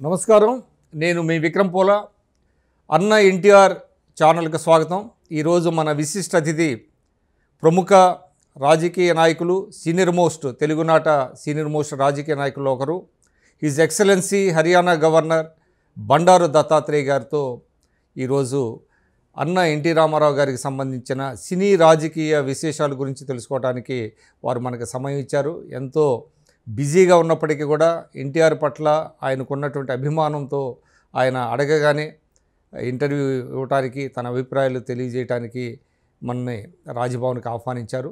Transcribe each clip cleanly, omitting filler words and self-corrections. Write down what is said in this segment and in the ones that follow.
నమస్కారం. నేను మీ విక్రమ్ పోలా. అన్న ఎన్టీఆర్ ఛానల్కి స్వాగతం. ఈరోజు మన విశిష్ట అతిథి ప్రముఖ రాజకీయ నాయకులు, తెలుగునాట సీనియర్ మోస్ట్ రాజకీయ నాయకులు ఒకరు, his excellency Haryana governor Bandaru Dattatreya గారితో ఈరోజు అన్న ఎన్టీ రామారావు గారికి సంబంధించిన సినీ రాజకీయ విశేషాల గురించి తెలుసుకోవడానికి వారు మనకు సమయం ఇచ్చారు. ఎంతో బిజీగా ఉన్నప్పటికీ కూడా ఎన్టీఆర్ పట్ల ఆయనకున్నటువంటి అభిమానంతో ఆయన అడగగానే ఇంటర్వ్యూ ఇవ్వడానికి, తన అభిప్రాయాలు తెలియజేయడానికి మనని రాజ్భవన్కి ఆహ్వానించారు.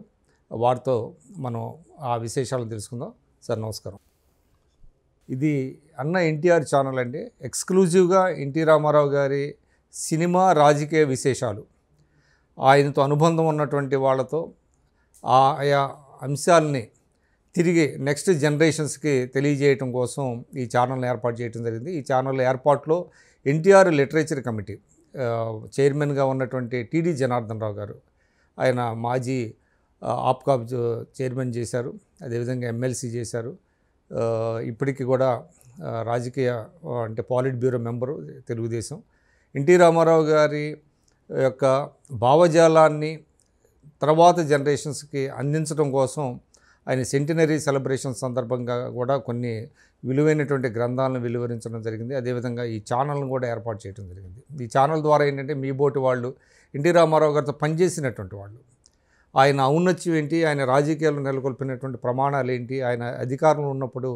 వారితో మనం ఆ విశేషాలను తెలుసుకుందాం. సార్ నమస్కారం. ఇది అన్న ఎన్టీఆర్ ఛానల్ అండి. ఎక్స్క్లూజివ్గా ఎన్టీ రామారావు గారి సినిమా రాజకీయ విశేషాలు, ఆయనతో అనుబంధం ఉన్నటువంటి వాళ్ళతో ఆయా అంశాలని తిరిగి నెక్స్ట్ జనరేషన్స్కి తెలియజేయటం కోసం ఈ ఛానల్ని ఏర్పాటు చేయడం జరిగింది. ఈ ఛానల్ ఏర్పాటులో ఎన్టీఆర్ లిటరేచర్ కమిటీ చైర్మన్గా ఉన్నటువంటి టీడీ జనార్దన్ రావు గారు, ఆయన మాజీ ఆప్కాబ్ చైర్మన్ చేశారు, అదేవిధంగా ఎమ్మెల్సీ చేశారు. ఇప్పటికీ కూడా రాజకీయ అంటే polit bureau member Telugu Desam. NT Rama Rao గారి యొక్క భావజాలాన్ని తర్వాత జనరేషన్స్కి అందించడం కోసం ఆయన సెంటినరీ సెలబ్రేషన్ సందర్భంగా కూడా కొన్ని విలువైనటువంటి గ్రంథాలను వెలువరించడం జరిగింది. అదేవిధంగా ఈ ఛానల్ను కూడా ఏర్పాటు చేయడం జరిగింది. ఈ ఛానల్ ద్వారా ఏంటంటే మీ బోటి వాళ్ళు, ఎన్టీ రామారావు గారితో పనిచేసినటువంటి వాళ్ళు, ఆయన ఔన్నత్యం ఏంటి, ఆయన రాజకీయాలు నెలకొల్పినటువంటి ప్రమాణాలు ఏంటి, ఆయన అధికారంలో ఉన్నప్పుడు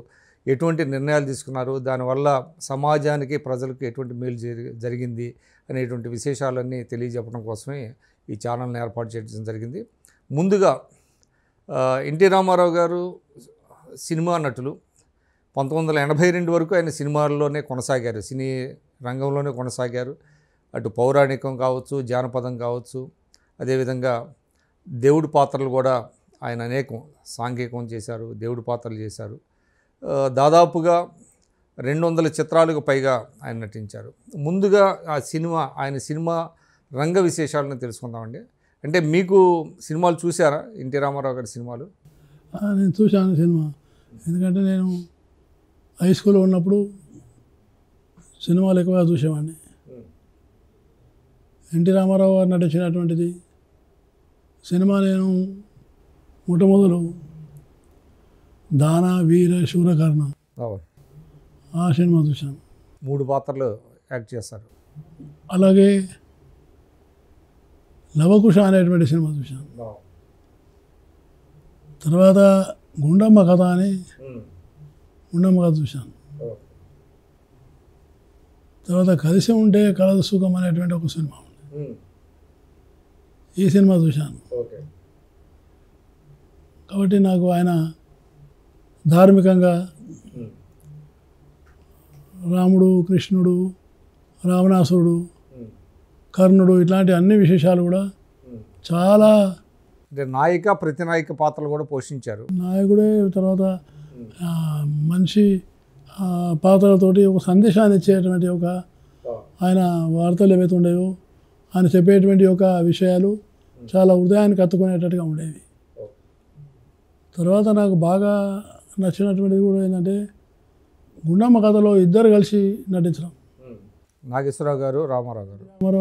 ఎటువంటి నిర్ణయాలు తీసుకున్నారు, దానివల్ల సమాజానికి ప్రజలకు ఎటువంటి మేలు జరిగింది అనేటువంటి విశేషాలన్నీ తెలియజెప్పడం కోసమే ఈ ఛానల్ని ఏర్పాటు చేయడం జరిగింది. ముందుగా ఎన్టీ రామారావు గారు సినిమా నటులు. 1982 వరకు ఆయన సినిమాల్లోనే కొనసాగారు, సినీ రంగంలోనే కొనసాగారు. అటు పౌరాణికం కావచ్చు, జానపదం కావచ్చు, అదేవిధంగా దేవుడి పాత్రలు కూడా ఆయన అనేకం సాంఘికం చేశారు, దేవుడి పాత్రలు చేశారు. దాదాపుగా 200 చిత్రాలకు పైగా ఆయన నటించారు. ముందుగా ఆయన సినిమా రంగ విశేషాలను తెలుసుకుందామండి. అంటే మీకు సినిమాలు చూసారా, ఎన్టీ రామారావు గారి సినిమాలు? నేను చూశాను సినిమా. ఎందుకంటే నేను హై స్కూల్లో ఉన్నప్పుడు సినిమాలు ఎక్కువగా చూసేవాడిని. ఎన్టీ రామారావు గారు నటించినటువంటిది సినిమా నేను మొట్టమొదలు దాన వీర శూరకర్ణ ఆ సినిమా చూశాను. 3 పాత్రలు యాక్ట్ చేస్తారు. అలాగే లవకుశ అనేటువంటి సినిమా చూశాను. తర్వాత గుండమ్మ కథ అని గుండమ్మ కథ చూశాను. తర్వాత కలిసి ఉంటే కలదు సుఖం అనేటువంటి ఒక సినిమా ఉంది, ఈ సినిమా చూశాను. కాబట్టి నాకు ఆయన ధార్మికంగా రాముడు, కృష్ణుడు, రావణాసురుడు, కర్ణుడు ఇట్లాంటి అన్ని విశేషాలు కూడా చాలా, అంటే నాయిక ప్రతినాయిక పాత్రలు కూడా పోషించారు. నాయకుడే తర్వాత మనిషి పాత్రలతోటి ఒక సందేశాన్ని ఇచ్చేటువంటి ఒక ఆయన వార్తలు ఏవైతే ఉండేవో ఆయన చెప్పేటువంటి ఒక విషయాలు చాలా హృదయానికి హత్తుకునేటట్టుగా ఉండేవి. తర్వాత నాకు బాగా నచ్చినటువంటిది కూడా ఏంటంటే గుండమ్మ కథలో ఇద్దరు కలిసి నటించడం, నాగేశ్వరరావు గారు, రామారావు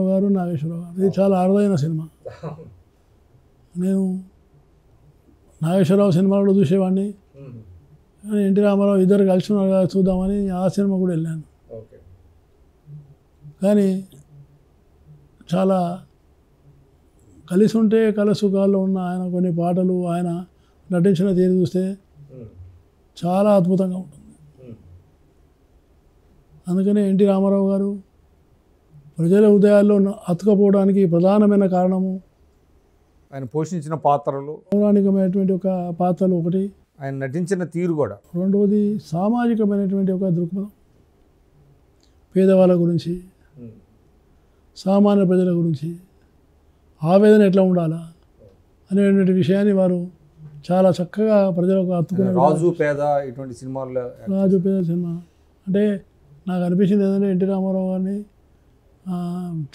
గారు, నాగేశ్వరరావు గారు. ఇది చాలా అరుదైన సినిమా. నేను నాగేశ్వరరావు సినిమాలో చూసేవాడిని, కానీ ఎన్టీ రామారావు ఇద్దరు కలిసి ఉన్నారు కదా చూద్దామని ఆ సినిమా కూడా వెళ్ళాను. కానీ చాలా కలిసి ఉంటే కలసుఖాల్లో ఉన్న ఆయన కొన్ని పాటలు, ఆయన నటించిన తీరు చూస్తే చాలా అద్భుతంగా ఉంటుంది. అందుకనే ఎన్టీ రామారావు గారు ప్రజల హృదయాల్లో అతుకపోవడానికి ప్రధానమైన కారణము ఆయన పోషించిన పాత్రలు, పౌరాణికమైనటువంటి ఒక పాత్రలు ఒకటి, ఆయన నటించిన తీరు కూడా. రెండవది సామాజికమైనటువంటి ఒక దృక్పథం, పేదవాళ్ళ గురించి, సామాన్య ప్రజల గురించి ఆవేదన ఎట్లా ఉండాలా అనేటువంటి విషయాన్ని వారు చాలా చక్కగా ప్రజలకు అత్తుకునే. రాజు పేద ఇటువంటి సినిమాల్లో, రాజు పేద సినిమా అంటే నాకు అనిపించింది ఏంటంటే ఎన్టీ రామారావు గారిని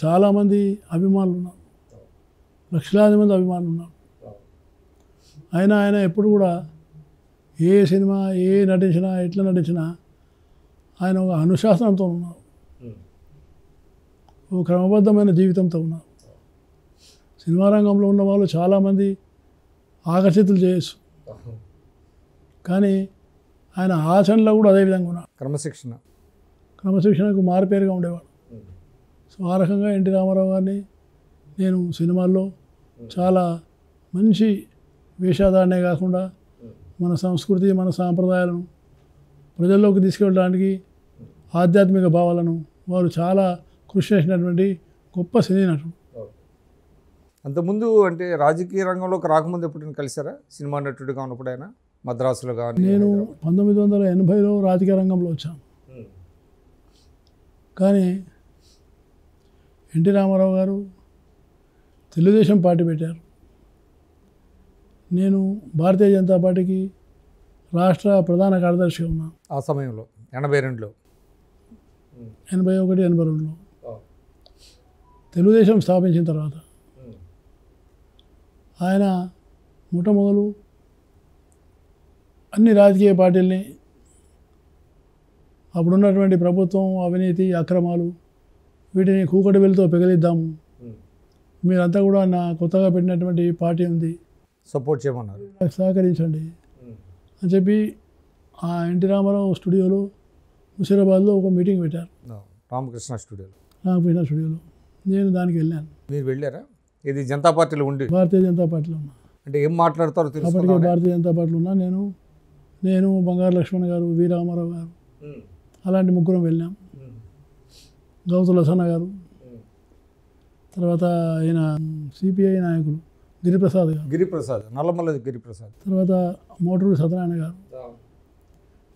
చాలామంది అభిమానులు ఉన్నారు, లక్షలాది మంది అభిమానులు ఉన్నారు. ఆయన ఎప్పుడు కూడా ఏ సినిమా నటించినా ఎట్లా నటించినా ఆయన ఒక అనుశాసనంతో ఉన్నారు, ఒక క్రమబద్ధమైన జీవితంతో ఉన్నారు. సినిమా రంగంలో ఉన్న వాళ్ళు చాలామంది ఆకర్షితులు చేయొచ్చు, కానీ ఆయన ఆచరణలో కూడా అదే విధంగా ఉన్నారు. క్రమశిక్షణకు మారుపేరుగా ఉండేవాడు. సో ఆ రకంగా ఎన్టీ రామారావు గారిని నేను సినిమాల్లో చాలా మంచి వేషధారణే కాకుండా మన సంస్కృతి, మన సాంప్రదాయాలను ప్రజల్లోకి తీసుకెళ్ళడానికి ఆధ్యాత్మిక భావాలను వారు చాలా కృషి చేసినటువంటి గొప్ప సినీ నటుడు. అంతకుముందు అంటే రాజకీయ రంగంలోకి రాకముందు ఎప్పుడు కలిసారా? సినిమా నటుడిగా ఉన్నప్పుడు ఆయన మద్రాసులో కానీ? నేను 1980లో రాజకీయ రంగంలో వచ్చాను, కానీ ఎన్టీ రామారావు గారు తెలుగుదేశం పార్టీ పెట్టారు. నేను భారతీయ జనతా పార్టీకి రాష్ట్ర ప్రధాన కార్యదర్శిగా ఉన్నాను ఆ సమయంలో 82లో. 81, 82లో తెలుగుదేశం స్థాపించిన తర్వాత ఆయన మొట్టమొదలు అన్ని రాజకీయ పార్టీల్ని అప్పుడున్నటువంటి ప్రభుత్వం అవినీతి అక్రమాలు వీటిని కూకటి వెలుతో పెగలిద్దాము, మీరంతా కూడా నా కొత్తగా పెట్టినటువంటి పార్టీ ఉంది, సపోర్ట్ చేయమన్నారు, సహకరించండి అని చెప్పి ఆ ఎన్టీ రామారావు స్టూడియోలో ముషీరాబాద్లో ఒక మీటింగ్ పెట్టారు. రామకృష్ణ స్టూడియోలో నేను దానికి వెళ్ళాను. మీరు వెళ్ళారా? ఇది జనతా పార్టీలో ఉండి? భారతీయ జనతా పార్టీలో ఉన్నా. అంటే ఏం మాట్లాడతారో అప్పటికే భారతీయ జనతా పార్టీలో ఉన్నా. నేను బంగారు లక్ష్మణ్ గారు, వి రామారావు గారు అలాంటి ముగ్గురం వెళ్ళాం. గౌతుల సన్న గారు, తర్వాత ఆయన సిపిఐ నాయకులు గిరిప్రసాద్ నల్లమల్ల గిరిప్రసాద్, తర్వాత మోటూరు సత్యనారాయణ గారు,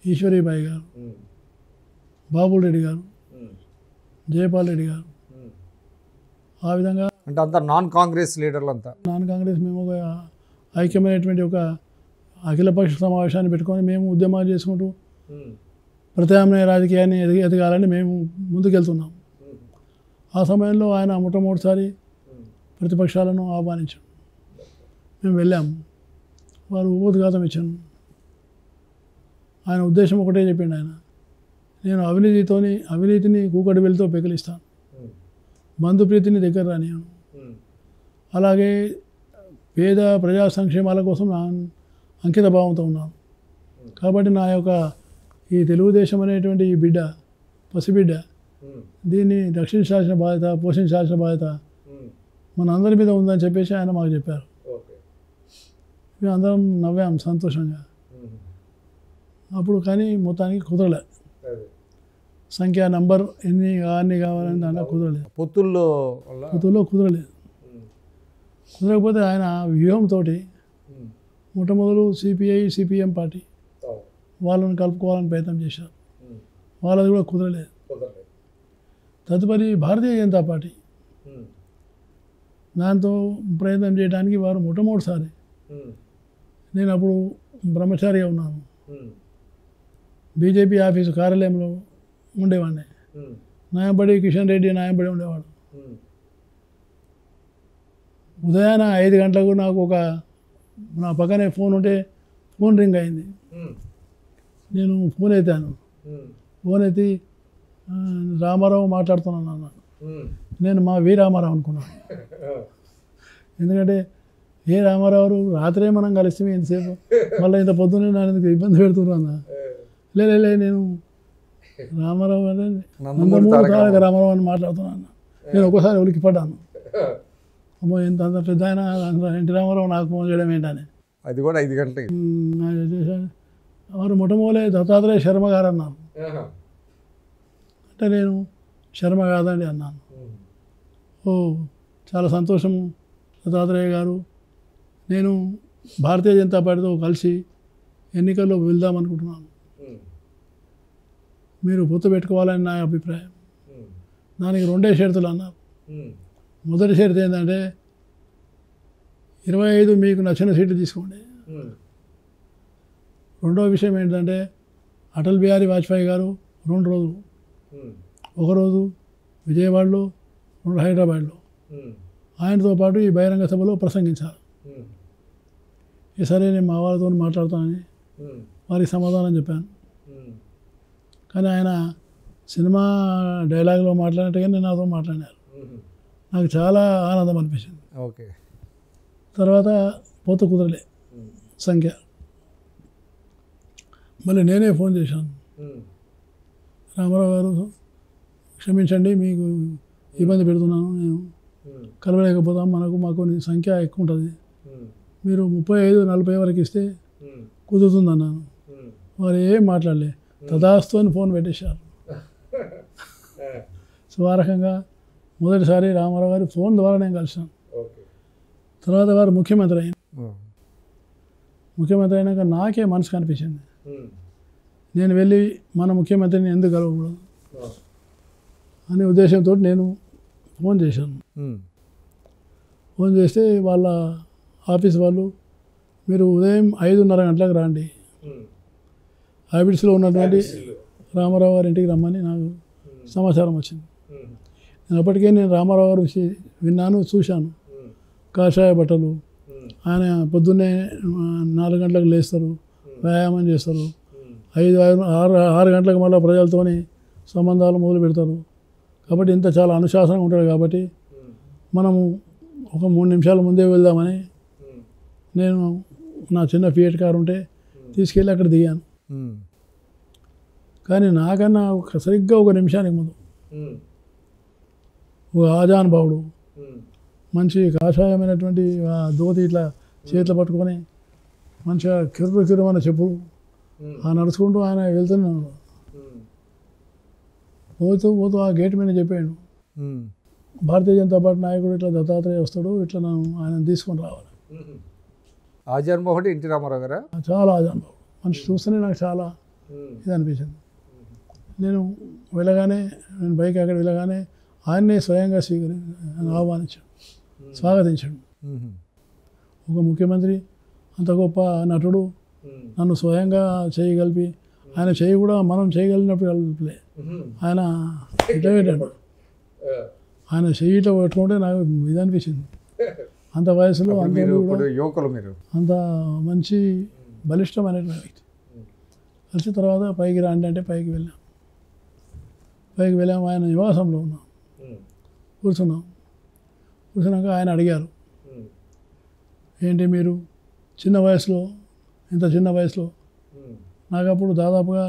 ఈశ్వరీబాయి గారు, బాబుల్ రెడ్డి గారు, జయపాల్ రెడ్డి గారు. ఆ విధంగా అంటే అంతా నాన్ కాంగ్రెస్ లీడర్లు అంతా. నాన్ కాంగ్రెస్ మేము ఒక ఐక్యమైనటువంటి ఒక అఖిలపక్ష సమావేశాన్ని పెట్టుకొని మేము ఉద్యమాలు చేసుకుంటూ ప్రత్యామ్నాయ రాజకీయాన్ని ఎదగాలని మేము ముందుకెళ్తున్నాం. ఆ సమయంలో ఆయన మొట్టమొదటిసారి ప్రతిపక్షాలను ఆహ్వానించాం. మేము వెళ్ళాము, వారు ఉపోద్ఘాతం ఇచ్చాను. ఆయన ఉద్దేశం ఒకటే చెప్పిండు ఆయన, నేను అవినీతిని కూకటి వెలుతో పెకిలిస్తాను, బంధుప్రీతిని దగ్గర రానియను, అలాగే పేద ప్రజా సంక్షేమాల కోసం అంకిత భావంతో ఉన్నాను. కాబట్టి నా యొక్క ఈ తెలుగుదేశం అనేటువంటి ఈ పసిబిడ్డ దీన్ని రక్షించాల్సిన బాధ్యత, పోషించాల్సిన బాధ్యత మన అందరి మీద ఉందని చెప్పేసి ఆయన మాకు చెప్పారు. మేము అందరం నవ్వాం సంతోషంగా. అప్పుడు కానీ మొత్తానికి కుదరలే, సంఖ్య నంబర్ అన్ని కావాలని దాంట్లో కుదరలేదు, పొత్తుల్లో కుదరలేదు. కుదరకపోతే ఆయన వ్యూహంతో మొట్టమొదలు సిపిఎం పార్టీ వాళ్ళని కలుపుకోవాలని ప్రయత్నం చేశారు. వాళ్ళది కూడా కుదరలేదు. తదుపరి భారతీయ జనతా పార్టీ దాంతో ప్రయత్నం చేయడానికి వారు మొట్టమొదటిసారి, నేను అప్పుడు బ్రహ్మచారిగా ఉన్నాను, బీజేపీ ఆఫీసు కార్యాలయంలో ఉండేవాడిని. నాయంబడి కిషన్ రెడ్డి నాయంబడి ఉండేవాడు. ఉదయాన 5 గంటలకు నాకు నా పక్కనే ఫోన్ ఉంటే ఫోన్ రింగ్ అయింది. నేను ఫోన్ ఎత్తాను. ఫోన్ ఎత్తి రామారావు మాట్లాడుతున్నాను అన్నాను. నేను మా వి రామారావు అనుకున్నాను. ఎందుకంటే ఏ రామారావు రాత్రే మనం కలిస్తే ఎంతసేపు, మళ్ళీ ఇంత పొద్దున్నే నన్ను ఎందుకు ఇబ్బంది పెడుతున్నా. లే నేను రామారావు అంటే నందమూరి తారక రామారావు అని మాట్లాడుతున్నాను. నేను ఒకసారి ఉలికి పడ్డాను. అమ్మో ఎంత అంత పెద్ద ఆయన ఎన్టీ రామారావు నాకు ఫోన్ చేయడం ఏంటని. అది కూడా 5 గంటలకి వారు మొట్టమొదలే దత్తాత్రేయ శర్మ గారు అన్నారు. అంటే నేను శర్మ కాదండి అన్నాను. ఓ చాలా సంతోషము దత్తాత్రేయ గారు, నేను భారతీయ జనతా పార్టీతో కలిసి ఎన్నికల్లో వెళ్దామనుకుంటున్నాను, మీరు పొత్తు పెట్టుకోవాలని నా అభిప్రాయం. దానికి 2 షరతులు అన్నారు. మొదటి షరతు ఏంటంటే 25 మీకు నచ్చిన సీట్లు తీసుకోండి. రెండవ విషయం ఏంటంటే అటల్ బిహారీ వాజ్పేయి గారు 2 రోజులు, ఒకరోజు విజయవాడలో, 2 హైదరాబాద్లో ఆయనతో పాటు ఈ బహిరంగ సభలో ప్రసంగించారు. సరే నేను మా వాళ్ళతో మాట్లాడతానని వారికి సమాధానం చెప్పాను. కానీ ఆయన సినిమా డైలాగ్లో మాట్లాడినట్టుగానే నాతో మాట్లాడారు. నాకు చాలా ఆనందం అనిపించింది. ఓకే. తర్వాత పోత కుదరలే సంఖ్య. మళ్ళీ నేనే ఫోన్ చేశాను, రామారావు గారు క్షమించండి, మీకు ఇబ్బంది పెడుతున్నాను, నేను కలవలేకపోతాం, మాకు సంఖ్య ఎక్కువ ఉంటుంది, మీరు 35-40 వరకు ఇస్తే కుదురుతుందన్నాను. వారు ఏం మాట్లాడలే, తదాస్తు అని ఫోన్ పెట్టేశారు. సో ఆ రకంగా మొదటిసారి రామారావు గారి ఫోన్ ద్వారా నేను కలిసాను. తర్వాత వారు ముఖ్యమంత్రి అయింది. ముఖ్యమంత్రి అయినాక నాకే మనసు కనిపించింది, నేను వెళ్ళి మన ముఖ్యమంత్రిని ఎందుకు కలవకూడదు అనే ఉద్దేశంతో నేను ఫోన్ చేశాను. ఫోన్ చేస్తే వాళ్ళ ఆఫీస్ వాళ్ళు, మీరు ఉదయం 5:30 గంటలకు రండి, హ్యాబిట్స్లో ఉన్నటువంటి రామారావు గారి ఇంటికి రమ్మని నాకు సమాచారం వచ్చింది. నేను అప్పటికే రామారావు గారు విన్నాను, చూశాను. కాషాయ బట్టలు, ఆయన పొద్దున్నే 4 గంటలకు లేస్తారు, వ్యాయామం చేస్తారు, 6 గంటలకు మళ్ళీ ప్రజలతోని సంబంధాలు మొదలు పెడతారు. కాబట్టి ఇంత చాలా అనుశాసనంగా ఉంటాడు. కాబట్టి మనము ఒక 3 నిమిషాల ముందే వెళ్దామని నేను నా చిన్న ఫియట్ కారు ఉంటే తీసుకెళ్ళి అక్కడ దిగాను. కానీ నాకన్నా సరిగ్గా 1 నిమిషానికి ముందు ఒక ఆజానుభావుడు మంచి కాషాయమైనటువంటి ధోతి ఇట్లా చేతిలో పట్టుకొని మంచిగా కిర్రమైన చెప్పులు నడుచుకుంటూ ఆయన వెళ్తున్నాడు. పోతూ ఆ గేట్ మీద చెప్పాడు, భారతీయ జనతా పార్టీ నాయకుడు ఇట్లా దత్తాత్రేయ వస్తాడు, ఇట్లా ఆయన తీసుకొని రావాలి. ఆజానుభావుడు ఎన్టీ రామారావు గారా? చాలా ఆజానుభావుడు మనిషి, చూస్తేనే నాకు చాలా ఇది అనిపించింది. నేను వెళ్ళగానే, నేను బైక్ అక్కడ వెళ్ళగానే ఆయన్నే స్వయంగా ఆహ్వానించాడు, స్వాగతించాడు. ఒక ముఖ్యమంత్రి, అంత గొప్ప నటుడు నన్ను స్వయంగా చేయగలిపి, ఆయన చేయి కూడా మనం చేయగలిగినప్పుడు కలిపలే, ఆయన ఇట్లా పెట్టాడు. ఆయన చెయ్యి ఇట్లా పెట్టుకుంటే నాకు ఇది అనిపించింది. అంత వయసులో అంత మంచి బలిష్టమైనటువంటి వ్యక్తి. కలిసి తర్వాత పైకి రాండి అంటే పైకి వెళ్ళాము. ఆయన నివాసంలో ఉన్నాం, కూర్చున్నాక ఆయన అడిగారు, ఏంటి మీరు చిన్న వయసులో, ఇంత చిన్న వయసులో, నాకు అప్పుడు దాదాపుగా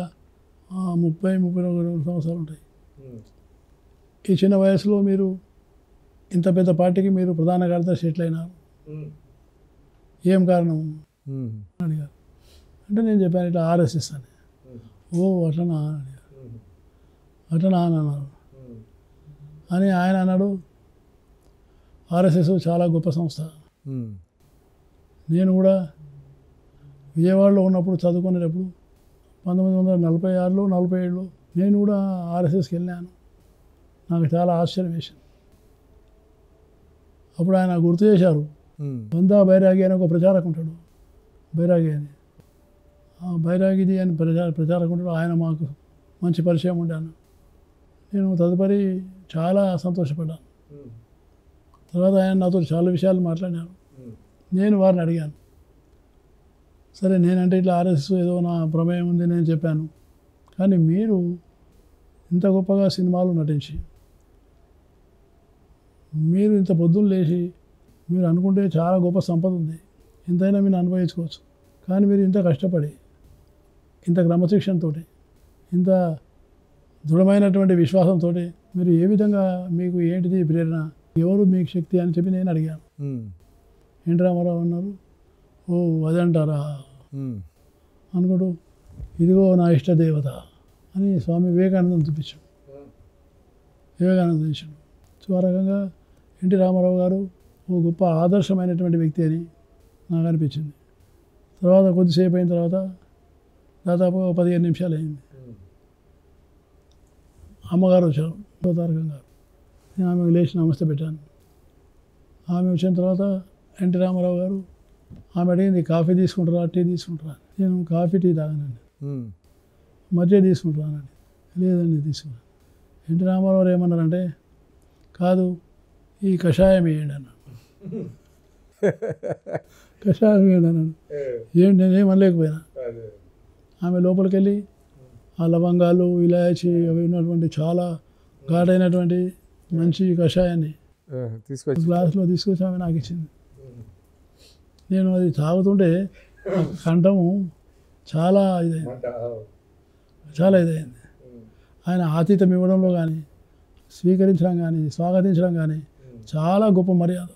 30-32 సంవత్సరాలు ఉంటాయి, ఈ చిన్న వయసులో మీరు ఇంత పెద్ద పార్టీకి మీరు ప్రధాన కార్యదర్శి ఎట్లయినారు, ఏం కారణం అడిగారు. అంటే నేను చెప్పాను, ఇట్లా RSS అని. ఓ అట్లనా అడిగారు. అట్లనా అని అన్నారు. అని ఆయన అన్నాడు, RSS చాలా గొప్ప సంస్థ, నేను కూడా విజయవాడలో ఉన్నప్పుడు చదువుకునేటప్పుడు 1946-47లో నేను కూడా RSSకి వెళ్ళాను. నాకు చాలా ఆశ్చర్యం వేసింది. అప్పుడు ఆయన గుర్తు చేశారు, బందా బైరాగి అని ఒక ప్రచారకం ఉంటాడు, బైరాగి అని, బైరాగిది అని ప్రచారకం ఉంటాడు. ఆయన మాకు మంచి పరిచయం ఉండాను. నేను తదుపరి చాలా సంతోషపడ్డాను. తర్వాత ఆయన నాతో చాలా విషయాలు మాట్లాడినారు. నేను వారిని అడిగాను, సరే నేనంటే ఇట్లా RSS ఏదో నా ప్రమేయం ఉంది నేను చెప్పాను, కానీ మీరు ఇంత గొప్పగా సినిమాలు నటించి, మీరు ఇంత పొద్దున్న లేచి, మీరు అనుకుంటే చాలా గొప్ప సంపద ఉంది, ఎంతైనా మీరు అనుభవించుకోవచ్చు, కానీ మీరు ఇంత కష్టపడి, ఇంత క్రమశిక్షణతో, ఇంత దృఢమైనటువంటి విశ్వాసంతో మీరు ఏ విధంగా, మీకు ఏంటిది ప్రేరణ, ఎవరు మీకు శక్తి అని చెప్పి నేను అడిగాను. ఎన్టీ రామారావు అన్నారు, ఓ అదంటారా అనుకుంటూ, ఇదిగో నా ఇష్టదేవత అని స్వామి వివేకానందం చూపించాడు. సో ఆ రకంగా ఎన్టీ రామారావు గారు ఓ గొప్ప ఆదర్శమైనటువంటి వ్యక్తి అని నాకు అనిపించింది. తర్వాత కొద్దిసేపు అయిన తర్వాత, దాదాపు 15 నిమిషాలు అయింది, అమ్మగారు వచ్చారు, తారకం గారు. నేను ఆమెకు లేచి నమస్తే పెట్టాను. ఆమె వచ్చిన తర్వాత ఎన్టీ రామారావు గారు, ఆమె అడిగింది, కాఫీ తీసుకుంటారా, టీ తీసుకుంటారా? నేను కాఫీ టీ తాగానండి. మధ్య తీసుకుంటానండి. లేదండి తీసుకున్నాను. ఎన్టీ రామారావు ఏమన్నారంటే, కాదు ఈ కషాయం వేయండి అన్నాడు. కషాయం వేయండి అన్నాడు. ఏంటి నేనేం అనలేకపోయినా. ఆమె లోపలికి వెళ్ళి ఆ లవంగాలు ఇలాచి అవి ఉన్నటువంటి చాలా ఘాటైనటువంటి మంచి కషాయాన్ని తీసుకొచ్చి గ్లాసులో తీసుకొచ్చి ఆమె నాకు ఇచ్చింది. నేను అది తాగుతుంటే కంఠము చాలా ఇదైంది. ఆయన ఆతిథ్యం ఇవ్వడంలో కానీ స్వీకరించడం కానీ స్వాగతించడం కానీ చాలా గొప్ప మర్యాద.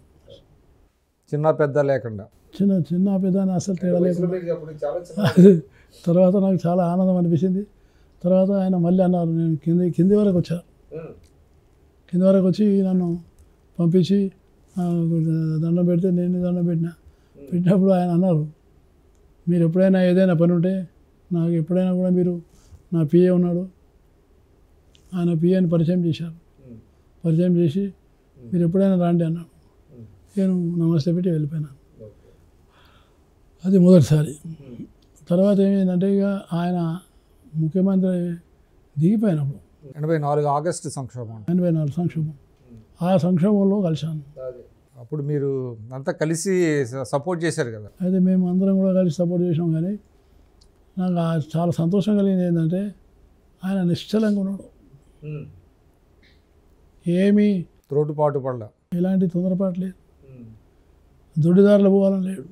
చిన్న పెద్ద లేకుండా చిన్న పెద్ద అని అసలు తేడా లేకుండా తర్వాత నాకు చాలా ఆనందం అనిపించింది. తర్వాత ఆయన మళ్ళీ అన్నారు, నేను కింది వరకు వచ్చాను. కింది వరకు వచ్చి నన్ను పంపించి దండం పెడితే నేను దండం పెట్టినప్పుడు ఆయన అన్నారు, మీరు ఎప్పుడైనా ఏదైనా పని ఉంటే నాకు ఎప్పుడైనా కూడా మీరు నా పిఏ ఉన్నాడు, ఆయన పిఏని పరిచయం చేశారు. పరిచయం చేసి మీరు ఎప్పుడైనా రాండి అన్నాడు. నేను నమస్తే పెట్టి వెళ్ళిపోయినాను. అది మొదటిసారి. తర్వాత ఏమైందంటే ఇక ఆయన ముఖ్యమంత్రి దిగిపోయినప్పుడు 84 ఆగస్టు సంక్షోభం. 84 సంక్షోభం. ఆ సంక్షోభంలో కలిశాను. అప్పుడు మీరు అంతా కలిసి సపోర్ట్ చేశారు కదా. అయితే మేము అందరం కూడా కలిసి సపోర్ట్ చేసాం. కానీ నాకు చాలా సంతోషం కలిగింది ఏంటంటే ఆయన నిశ్చలంగా ఉన్నాడు. ఏమీ త్రోటుపాటు పడల, ఎలాంటి తొందరపాటు లేదు, దొడ్డిదారులు పోవాలని లేడు.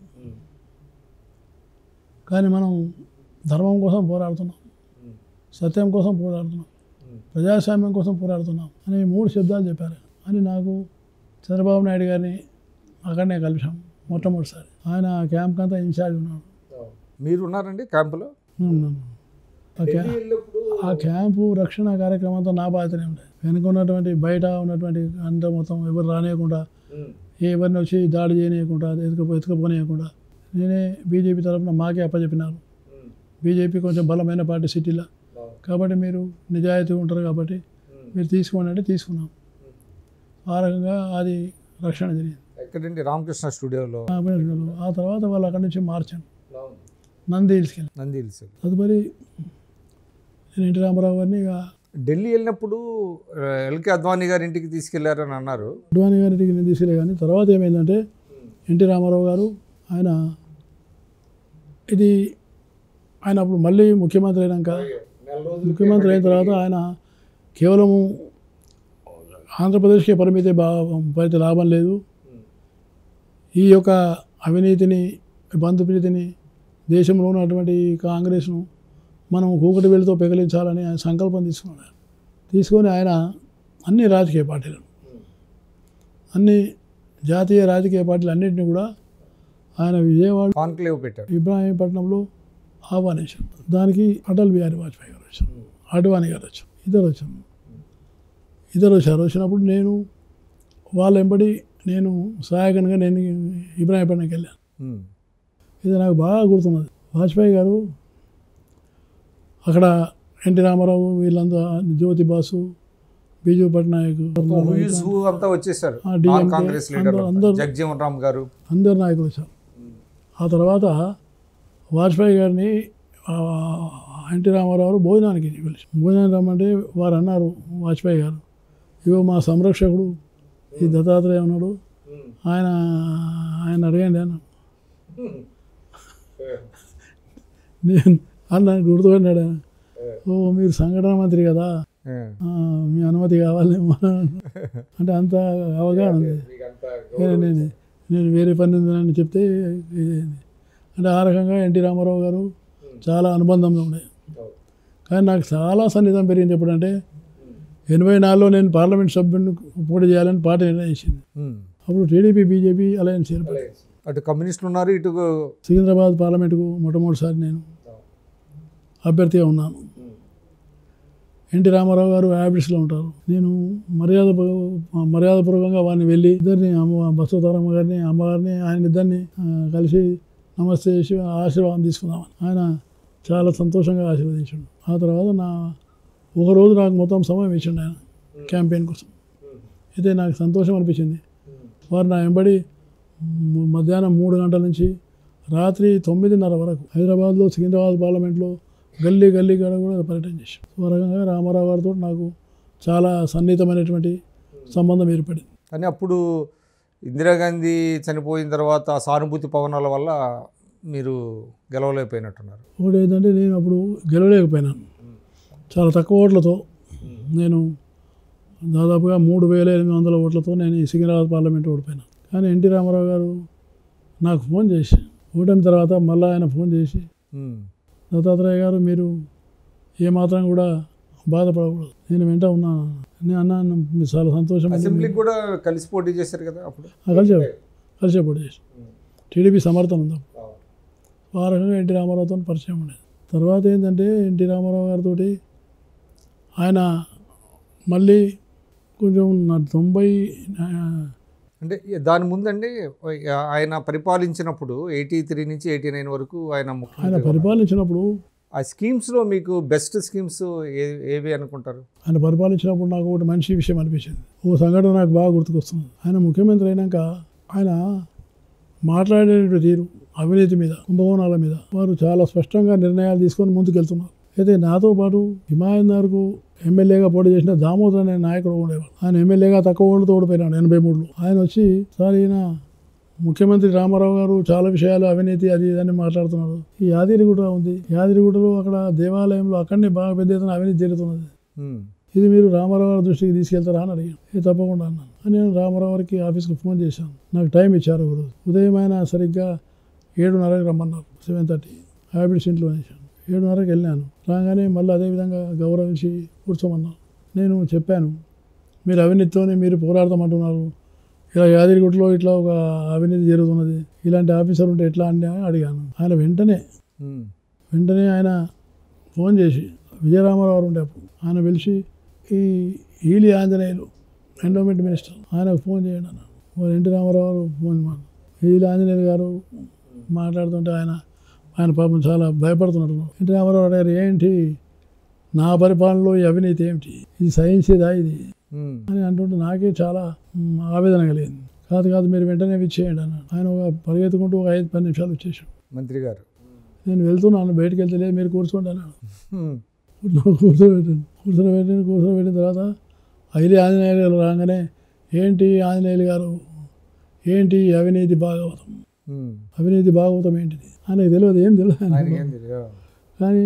కానీ మనం ధర్మం కోసం పోరాడుతున్నాం, సత్యం కోసం పోరాడుతున్నాం, ప్రజాస్వామ్యం కోసం పోరాడుతున్నాం అని 3 శబ్దాలు చెప్పారు. అని నాకు చంద్రబాబు నాయుడు గారిని అక్కడనే కలిసాం మొట్టమొదటిసారి. ఆయన క్యాంప్కి అంతా ఇన్ఛార్జ్ ఉన్నాడు. మీరు ఉన్నారండి క్యాంపులో? ఆ క్యాంపు రక్షణ కార్యక్రమం అంతా నా బాధ్యతనే ఉండే. వెనుక ఉన్నటువంటి బయట ఉన్నటువంటి అంతా మొత్తం ఎవరు రానియకుండా, ఎవరిని వచ్చి దాడి చేయనీయకుండా, ఎత్తుకపోనీయకుండా నేనే బీజేపీ తరఫున మాకే అప్పచెప్పినారు. బీజేపీ కొంచెం బలమైన పార్టీ సిటీలో, కాబట్టి మీరు నిజాయితీ ఉంటారు కాబట్టి మీరు తీసుకోండి అంటే తీసుకున్నాం. ఆ రకంగా అది రక్షణ జరిగింది. ఎక్కడండి? రామకృష్ణ స్టూడియోలో. ఆ తర్వాత వాళ్ళు అక్కడి నుంచి మార్చాను, నంది హిల్స్కి. తదుపరి నేను ఎన్టీ రామారావు గారిని ఇక ఢిల్లీ వెళ్ళినప్పుడు ఎల్కే అద్వానీ గారి ఇంటికి తీసుకెళ్లారని అన్నారు. అద్వానీ గారి ఇంటికి నేను తీసుకెళ్ళే. కానీ తర్వాత ఏమైందంటే ఎన్టీ రామారావు గారు ఆయన అప్పుడు మళ్ళీ ముఖ్యమంత్రి అయినాక, ముఖ్యమంత్రి అయిన తర్వాత ఆయన కేవలము ఆంధ్రప్రదేశ్కే పరిమితి లాభం లేదు, ఈ యొక్క అవినీతిని బంధుప్రీతిని దేశంలో ఉన్నటువంటి కాంగ్రెస్ను మనం కూకటి వేలుతో పెగిలించాలని ఆయన సంకల్పం తీసుకొని ఆయన అన్ని రాజకీయ పార్టీలను, అన్ని జాతీయ రాజకీయ పార్టీలు అన్నింటినీ కూడా ఆయన విజయవాడ కాన్క్లేవ్ పెట్టారు, ఇబ్రాహీంపట్నంలో ఆహ్వానించారు. దానికి అటల్ బిహారీ వాజ్పేయి గారు వచ్చారు, అడ్వాణి గారు వచ్చారు, ఇద్దరు వచ్చారు. వచ్చినప్పుడు నేను వాళ్ళ వెంబడి నేను సహాయకంగా నేను ఇబ్రాహీంపట్నంకి వెళ్ళాను. ఇది నాకు బాగా గుర్తున్నది. వాజ్పేయి గారు అక్కడ ఎన్టీ రామారావు వీళ్ళంతా, జ్యోతి బాసు, బీజూ పట్నాయక్ అంతా వచ్చేసారు, అందరు నాయకులు వచ్చారు. ఆ తర్వాత వాజ్పేయి గారిని ఎన్టీ రామారావు భోజనానికి పిలిచి, భోజనానికి రమ్మంటే వారు అన్నారు, వాజ్పేయి గారు, ఇవో మా సంరక్షకుడు ఈ దత్తాత్రేయ ఉన్నాడు, ఆయన అడగండి అన్నాడు. నేను అన్న గుర్తుపడినాడు ఆయన, ఓ మీరు సంఘటన మంత్రి కదా, మీ అనుమతి కావాలేమో అంటే అంత అవగాహన ఉంది. నేను వేరే పని ఉందని చెప్తే అంటే ఆ రకంగా ఎన్టీ రామారావు గారు చాలా అనుబంధంగా ఉన్నాయి. కానీ నాకు చాలా సన్నిహితం పెరిగింది ఎప్పుడంటే 84లో నేను పార్లమెంట్ సభ్యుడిని పోటీ చేయాలని పార్టీ నిర్ణయించింది. అప్పుడు టీడీపీ బీజేపీ అలయన్స్ ఏర్పడింది. అటు కమ్యూనిస్టులు ఉన్నారు, ఇటు సికింద్రాబాద్ పార్లమెంటుకు మొట్టమొదటిసారి నేను అభ్యర్థిగా ఉన్నాను. ఎన్టీ రామారావు గారు హ్యాబిట్స్లో ఉంటారు. నేను మర్యాదపూర్వకంగా వారిని వెళ్ళి ఇద్దరిని బసవతారమ్మ గారిని, అమ్మగారిని, ఆయన ఇద్దరిని కలిసి నమస్తే చేసి ఆశీర్వాదం తీసుకుందామని ఆయన చాలా సంతోషంగా ఆశీర్వదించాడు. ఆ తర్వాత ఒకరోజు నాకు మొత్తం సమయం ఇచ్చిండు ఆయన క్యాంపెయిన్ కోసం. అయితే నాకు సంతోషం అనిపించింది. వారు నా వెంబడి మధ్యాహ్నం 3 గంటల నుంచి రాత్రి 9:30 వరకు హైదరాబాద్లో సికింద్రాబాద్ పార్లమెంట్లో గల్లీ కాడ కూడా పర్యటన చేశాను. త్వరగా రామారావు గారితో నాకు చాలా సన్నిహితమైనటువంటి సంబంధం ఏర్పడింది. కానీ అప్పుడు ఇందిరాగాంధీ చనిపోయిన తర్వాత సానుభూతి పవనాల వల్ల మీరు గెలవలేకపోయినట్టున్నారు. ఒకటి ఏంటంటే నేను అప్పుడు గెలవలేకపోయినాను. చాలా తక్కువ ఓట్లతో నేను దాదాపుగా 3,800 ఓట్లతో నేను ఈ సికింద్రాబాద్ పార్లమెంట్ ఓడిపోయినా. కానీ ఎన్టీ రామారావు గారు నాకు ఫోన్ చేసి ఓటమి తర్వాత మళ్ళీ ఆయన ఫోన్ చేసి దత్తాత్రేయ గారు మీరు ఏమాత్రం కూడా బాధపడకూడదు, నేను వెంట ఉన్నాను. నేను అన్నాను మీరు చాలా సంతోషం. అసెంబ్లీకి కూడా కలిసి పోటీ చేశారు కదా అప్పుడు? కలిసే పోటీ చేసి టీడీపీ సమర్థన ఉంది. ఆ రకంగా ఎన్టీ రామారావుతో పరిచయం ఉండేది. తర్వాత ఏంటంటే ఎన్టీ రామారావు గారితో ఆయన మళ్ళీ కొంచెం 90 అంటే దాని ముందండి ఆయన పరిపాలించినప్పుడు 83 నుంచి 89 వరకు ఆయన పరిపాలించినప్పుడు ఆ స్కీమ్స్లో మీకు బెస్ట్ స్కీమ్స్ ఏవి అనుకుంటారు? ఆయన పరిపాలించినప్పుడు నాకు ఒకటి మంచి విషయం అనిపించింది. ఓ సంఘటన నాకు బాగా గుర్తుకొస్తుంది. ఆయన ముఖ్యమంత్రి అయినాక ఆయన మాట్లాడే తీరు అవినీతి మీద, కుంభకోణాల మీద వారు చాలా స్పష్టంగా నిర్ణయాలు తీసుకొని ముందుకెళ్తున్నారు. అయితే నాతో పాటు హిమాయత్నగర్కు ఎమ్మెల్యేగా పోటీ చేసిన దామోదర్ అనే నాయకుడు ఉండేవాడు. ఆయన ఎమ్మెల్యేగా తక్కువ ఓట్లతో ఓడిపోయినాడు 83లో. ఆయన వచ్చి సార్ ఈయన ముఖ్యమంత్రి రామారావు గారు చాలా విషయాలు అవినీతి అది ఇదని మాట్లాడుతున్నారు. ఈ యాదగిరిగుట్ట ఉంది, యాదగిరిగుట్టలో అక్కడ దేవాలయంలో అక్కడనే బాగా పెద్ద ఎత్తున అవినీతి జరుగుతున్నది, ఇది మీరు రామారావు గారి దృష్టికి తీసుకెళ్తారా అని అడిగాను. తప్పకుండా అన్నాను. నేను రామారావు గారికి ఆఫీస్కి ఫోన్ చేశాను. నాకు టైం ఇచ్చారు ఒకరోజు. ఉదయం ఆయన సరిగ్గా 7:30కి రమ్మన్నారు. 7:30 హ్యాబిట్స్ ఇంట్లో వేసాను. 7:30కి వెళ్ళాను. రాగానే మళ్ళీ అదేవిధంగా గౌరవించి కూర్చోమన్నాను. నేను చెప్పాను మీరు అవినీతితోనే మీరు పోరాడతామంటున్నారు, ఇలా యాదగిరిగుట్టలో ఇట్లా ఒక అవినీతి జరుగుతున్నది, ఇలాంటి ఆఫీసర్ ఉంటే ఎట్లా అని అడిగాను. ఆయన వెంటనే ఆయన ఫోన్ చేసి విజయరామారావు గారు ఉండే అప్పుడు ఆయన పిలిచి ఈ ఈలి ఆంజనేయులు ఎండోమెంట్ మినిస్టర్ ఆయనకు ఫోన్ చేయండి అన్నాడు. ఎన్టీ రామారావు గారు ఫోన్ ఈలి ఆంజనేయులు గారు మాట్లాడుతుంటే ఆయన పాపం చాలా భయపడుతున్నట్టు. ఎన్టీ రామారావు అడిగారు ఏంటి నా పరిపాలనలో ఈ అవినీతి ఏమిటి, ఇది సహించేదా ఇది అని అంటుంటే నాకే చాలా ఆవేదన కలిగింది. కాదు మీరు వెంటనే ఇచ్చేయండి అన్నాడు. ఆయన పరిగెత్తుకుంటూ ఒక 5-10 నిమిషాలు వచ్చేసాడు. మంత్రి గారు నేను వెళ్తున్నాను, బయటకు వెళ్తలేదు, మీరు కూర్చోండి అన్నాడు. కూర్చోబెట్టిన తర్వాత ఐలి ఆంజనేయులు గారు రాగానే ఏంటి ఆంజనేయులు గారు ఏంటి అవినీతి భాగవతం ఏంటిది ఆయనకు తెలియదు, ఏం తెలియదు. కానీ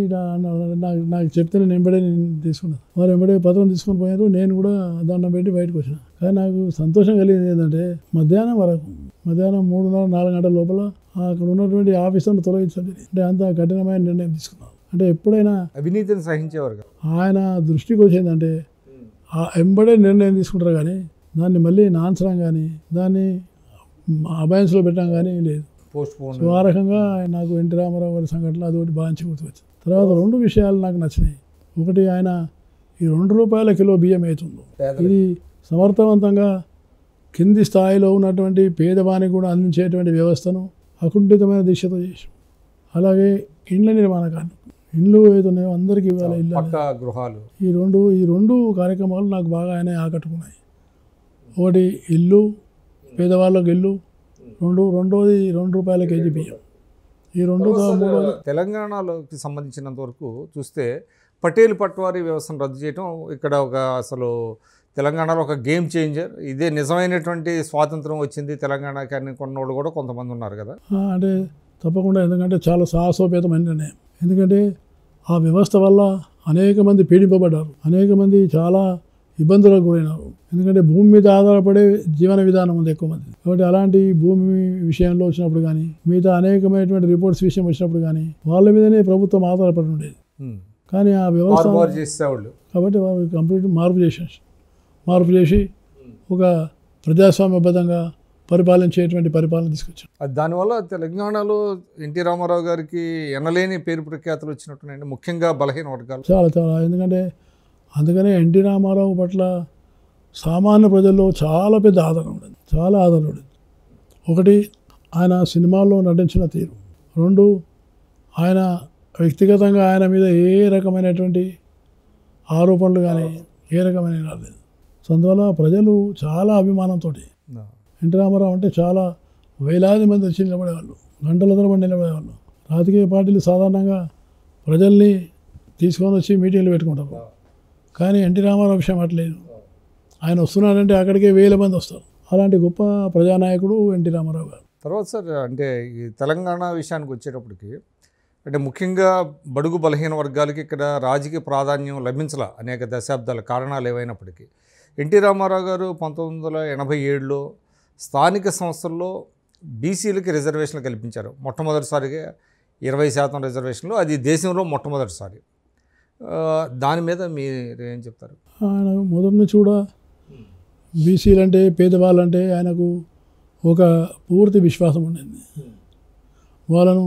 నాకు చెప్తే నేను ఎంబడే తీసుకున్నాను. వారు ఎంబడే పత్రం తీసుకొని పోయారు. నేను కూడా దండం పెట్టి బయటకు వచ్చిన. కానీ నాకు సంతోషం కలిగింది ఏంటంటే మధ్యాహ్నం 3:30-4 గంటల లోపల అక్కడ ఉన్నటువంటి ఆఫీసర్ను తొలగించండి అంటే అంత కఠినమైన నిర్ణయం తీసుకున్నారు. అంటే ఎప్పుడైనా అవినీతిని సహించేవారు ఆయన దృష్టికి వచ్చిందంటే ఎంబడే నిర్ణయం తీసుకుంటారు, కానీ దాన్ని మళ్ళీ నాన్సరం కానీ దాన్ని అబయన్స్లో పెట్టడం కానీ లేదు. సో ఆ రకంగా నాకు ఎన్టీ రామారావు గారి సంఘటన అదొకటి బాగా గుర్తుకొచ్చింది. తర్వాత 2 విషయాలు నాకు నచ్చినాయి. ఒకటి ఆయన ఈ ₹2 కిలో బియ్యం అవుతుందో ఇది సమర్థవంతంగా కింది స్థాయిలో ఉన్నటువంటి పేదవానికి కూడా అందించేటువంటి వ్యవస్థను అకుంఠితమైన దిశతో చేసాం. అలాగే ఇండ్ల నిర్మాణకాన్ని ఇండ్లు ఏతున్నాయో అందరికీ ఇవ్వాలి, ఇల్లు గృహాలు. ఈ రెండు కార్యక్రమాలు నాకు బాగా ఆయన ఆకట్టుకున్నాయి. ఒకటి ఇల్లు, పేదవాళ్ళకి ఇల్లు, రెండోది ₹2 కేజీ బియ్యం. ఈ 2 తెలంగాణలోకి సంబంధించినంత వరకు చూస్తే పటేల్ పట్వారీ వ్యవస్థను రద్దు చేయడం ఇక్కడ అసలు తెలంగాణలో ఒక గేమ్ చేంజర్. ఇదే నిజమైనటువంటి స్వాతంత్రం వచ్చింది తెలంగాణకి అని కొన్నోళ్ళు కూడా కొంతమంది ఉన్నారు కదా. అంటే తప్పకుండా, ఎందుకంటే చాలా సాహసోపేతమైన నిర్ణయం. ఎందుకంటే ఆ వ్యవస్థ వల్ల అనేక మంది పీడింపబడ్డారు, అనేక మంది చాలా ఇబ్బందులకు గురైనారు. ఎందుకంటే భూమి మీద ఆధారపడే జీవన విధానం ఉంది ఎక్కువ మంది. కాబట్టి అలాంటి భూమి విషయంలో వచ్చినప్పుడు కానీ మిగతా అనేకమైనటువంటి రిపోర్ట్స్ విషయం వచ్చినప్పుడు కానీ వాళ్ళ మీదనే ప్రభుత్వం ఆధారపడి ఉండేది. కానీ ఆ వ్యవస్థ కాబట్టి వారు కంప్లీట్ మార్పు చేసి ఒక ప్రజాస్వామ్యబద్ధంగా పరిపాలన తీసుకొచ్చారు. దానివల్ల తెలంగాణలో ఎన్టీ రామారావు గారికి ఎనలేని పేరు ప్రఖ్యాతులు వచ్చినట్టున్నాయండి, ముఖ్యంగా బలహీన వర్గాలు. చాలా ఎందుకంటే అందుకనే ఎన్టీ రామారావు పట్ల సామాన్య ప్రజల్లో చాలా పెద్ద ఆదరణ ఉండేది. ఒకటి ఆయన సినిమాల్లో నటించిన తీరు, 2 ఆయన వ్యక్తిగతంగా ఆయన మీద ఏ రకమైనటువంటి ఆరోపణలు కానీ ఏ రకమైన రాలేదు. అందువల్ల ప్రజలు చాలా అభిమానంతో ఎన్టీ రామారావు అంటే చాలా వేలాది మంది వచ్చి నిలబడేవాళ్ళు, గంటల తరబడి నిలబడేవాళ్ళు. రాజకీయ పార్టీలు సాధారణంగా ప్రజల్ని తీసుకొని వచ్చి మీటింగ్లు పెట్టుకుంటారు, కానీ ఎన్టీ రామారావు విషయం అట్లేదు. ఆయన వస్తున్నాడంటే అక్కడికే వేల మంది వస్తారు. అలాంటి గొప్ప ప్రజానాయకుడు ఎన్టీ రామారావు గారు. తర్వాత సార్ అంటే ఈ తెలంగాణ విషయానికి వచ్చేటప్పటికి అంటే ముఖ్యంగా బడుగు బలహీన వర్గాలకి ఇక్కడ రాజకీయ ప్రాధాన్యం లభించాల అనేక దశాబ్దాల కారణాలు ఏవైనప్పటికీ ఎన్టీ రామారావు గారు 1987లో స్థానిక సంస్థల్లో బీసీలకి రిజర్వేషన్లు కల్పించారు. మొట్టమొదటిసారిగా 20% రిజర్వేషన్లు, అది దేశంలో మొట్టమొదటిసారి. దాని మీద మీరు ఏం చెప్తారు? ఆయన మొదటి నుంచి కూడా బీసీలు అంటే పేదవాళ్ళంటే ఆయనకు ఒక పూర్తి విశ్వాసం ఉండింది. వాళ్ళను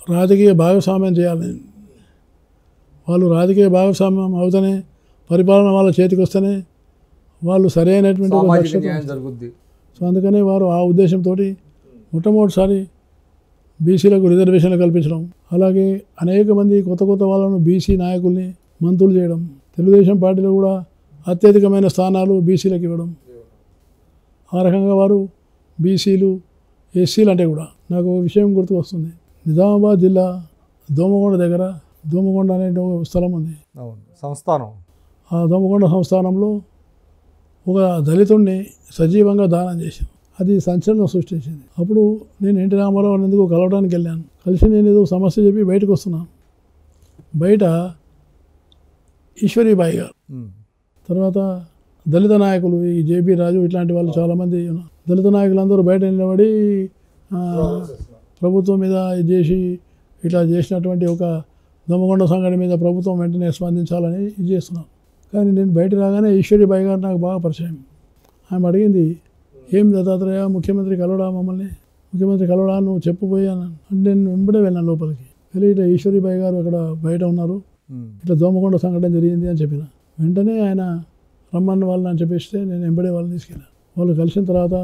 రాజకీయ భాగస్వామ్యం చేయాలి, వాళ్ళు రాజకీయ భాగస్వామ్యం అవుతూనే పరిపాలన వాళ్ళ చేతికి వస్తేనే వాళ్ళు సరైనటువంటి ఒక సామాజిక దక్షత న్యాయం జరుగుద్ది. సో అందుకనే వారు ఆ ఉద్దేశంతో మొట్టమొదటిసారి బీసీలకు రిజర్వేషన్లు కల్పించడం, అలాగే అనేక మంది కొత్త కొత్త వాళ్ళను బీసీ నాయకుల్ని మంత్రులు చేయడం, తెలుగుదేశం పార్టీలో కూడా అత్యధికమైన స్థానాలు బీసీలకు ఇవ్వడం. ఆ రకంగా వారు బీసీలు ఎస్సీలు అంటే కూడా నాకు ఒక విషయం గుర్తు వస్తుంది. నిజామాబాద్ జిల్లా దోమకొండ దగ్గర దోమకొండ అనే ఒక స్థలం ఉంది. అవును, సంస్థానం. ఆ దోమకొండ సంస్థానంలో ఒక దళితుడిని సజీవంగా దానం చేశాను. అది సంచలనం సృష్టించింది. అప్పుడు నేను ఎన్టీ రామారావు ఎందుకు కలవడానికి వెళ్ళాను. కలిసి నేను ఏదో సమస్య చెప్పి బయటకు వస్తున్నాను. బయట ఈశ్వరీబాయి గారు, తర్వాత దళిత నాయకులు ఈ జేబీ రాజు ఇట్లాంటి వాళ్ళు చాలామంది ఉన్నారు. దళిత నాయకులందరూ బయట నిలబడి ప్రభుత్వం మీద ఇది చేసి ఇట్లా చేసినటువంటి ఒక దొమ్మకొండ సంఘటన మీద ప్రభుత్వం వెంటనే స్పందించాలని ఇది చేస్తున్నాను. కానీ నేను బయట రాగానే ఈశ్వరీబాయి గారు నాకు బాగా పరిచయం. ఆమె అడిగింది, ఏం దత్తాత్రేయ ముఖ్యమంత్రి కలవడా, మమ్మల్ని ముఖ్యమంత్రి కలవడా, నువ్వు చెప్పబోయాను అంటే నేను వెంబడే వెళ్ళాను లోపలికి. వెళ్ళి ఇట్లా ఈశ్వరీబాయి గారు అక్కడ బయట ఉన్నారు, ఇట్లా దోమకొండ సంఘటన జరిగింది అని చెప్పిన. వెంటనే ఆయన రమ్మన్న వాళ్ళని అని చెప్పేస్తే నేను వెంబడే వాళ్ళని తీసుకెళ్ళాను. వాళ్ళు కలిసిన తర్వాత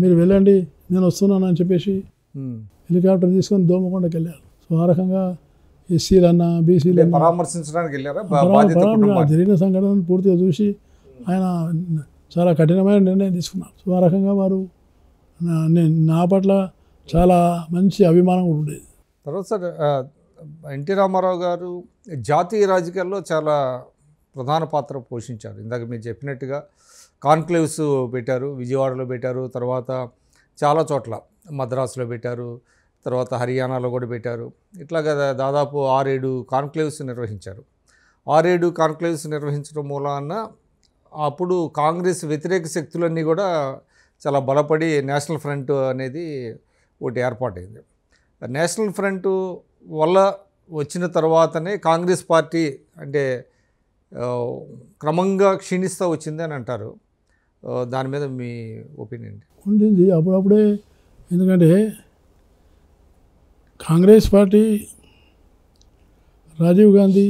మీరు వెళ్ళండి నేను వస్తున్నాను అని చెప్పేసి హెలికాప్టర్ తీసుకొని దోమకొండకి వెళ్ళారు. సో ఆ రకంగా ఎస్సీలన్నా బీసీలు పరామర్శించడానికి వెళ్ళారా? జరిగిన సంఘటనను పూర్తిగా చూసి ఆయన చాలా కఠినమైన నిర్ణయం తీసుకున్నారు. సో ఆ రకంగా వారు నా పట్ల చాలా మంచి అభిమానం కూడా ఉండేది. తర్వాత సార్, ఎన్టీ రామారావు గారు జాతీయ రాజకీయాల్లో చాలా ప్రధాన పాత్ర పోషించారు. ఇందాక మీరు చెప్పినట్టుగా కాన్క్లేవ్స్ పెట్టారు, విజయవాడలో పెట్టారు, తర్వాత చాలా చోట్ల మద్రాసులో పెట్టారు, తర్వాత హర్యానాలో కూడా పెట్టారు. ఇట్లాగా దాదాపు 6-7 కాన్క్లేవ్స్ నిర్వహించారు. 6-7 కాన్క్లేవ్స్ నిర్వహించడం మూలాన అప్పుడు కాంగ్రెస్ వ్యతిరేక శక్తులన్నీ కూడా చాలా బలపడి నేషనల్ ఫ్రంట్ అనేది ఒకటి ఏర్పాటైంది. నేషనల్ ఫ్రంట్ వల్ల వచ్చిన తర్వాతనే కాంగ్రెస్ పార్టీ అంటే క్రమంగా క్షీణిస్తూ వచ్చింది అని అంటారు. దాని మీద మీ ఒపీనియన్? ఉండింది అప్పుడప్పుడే. ఎందుకంటే కాంగ్రెస్ పార్టీ రాజీవ్ గాంధీ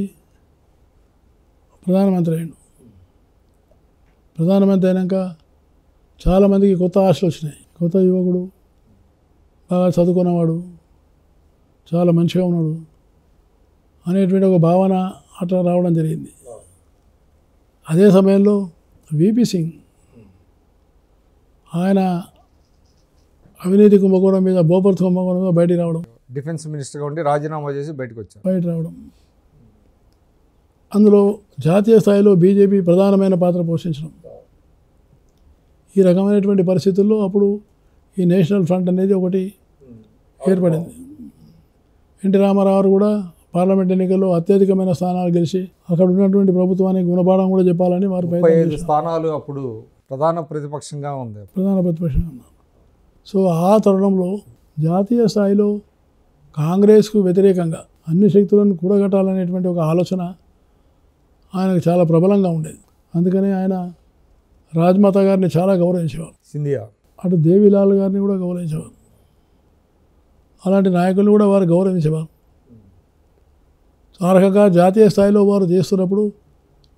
ప్రధానమంత్రి అయ్యాడు. ప్రధానమంత్రి అయినాక చాలామందికి కొత్త ఆశలు వచ్చినాయి. కొత్త యువకుడు, బాగా చదువుకున్నవాడు, చాలా మంచిగా ఉన్నాడు అనేటువంటి ఒక భావన అట్లా రావడం జరిగింది. అదే సమయంలో విపి సింగ్ ఆయన అవినీతి కుంభకోణం మీద, బోపర్త్ కుంభకోణం మీద బయటికి రావడం, డిఫెన్స్ మినిస్టర్గా ఉండి రాజీనామా చేసి బయట రావడం, అందులో జాతీయ స్థాయిలో బీజేపీ ప్రధానమైన పాత్ర పోషించడం. ఈ రకమైనటువంటి పరిస్థితుల్లో అప్పుడు ఈ నేషనల్ ఫ్రంట్ అనేది ఒకటి ఏర్పడింది. ఎన్టీ రామారావు కూడా పార్లమెంట్ ఎన్నికల్లో అత్యధికమైన స్థానాలు గెలిచి అక్కడ ఉన్నటువంటి ప్రభుత్వానికి గుణపాఠం కూడా చెప్పాలని వారు 35 స్థానాలు అప్పుడు ప్రధాన ప్రతిపక్షంగా ఉంది. సో ఆ తరుణంలో జాతీయ స్థాయిలో కాంగ్రెస్కు వ్యతిరేకంగా అన్ని శక్తులను కూడగట్టాలనేటువంటి ఒక ఆలోచన ఆయనకు చాలా ప్రబలంగా ఉండేది. అందుకని ఆయన రాజ్మాతా గారిని చాలా గౌరవించేవారు. సింధియా, అటు దేవిలాల్ గారిని కూడా గౌరవించేవారు. అలాంటి నాయకులను కూడా వారు గౌరవించేవారు. ఆ రకంగా జాతీయ స్థాయిలో వారు చేస్తున్నప్పుడు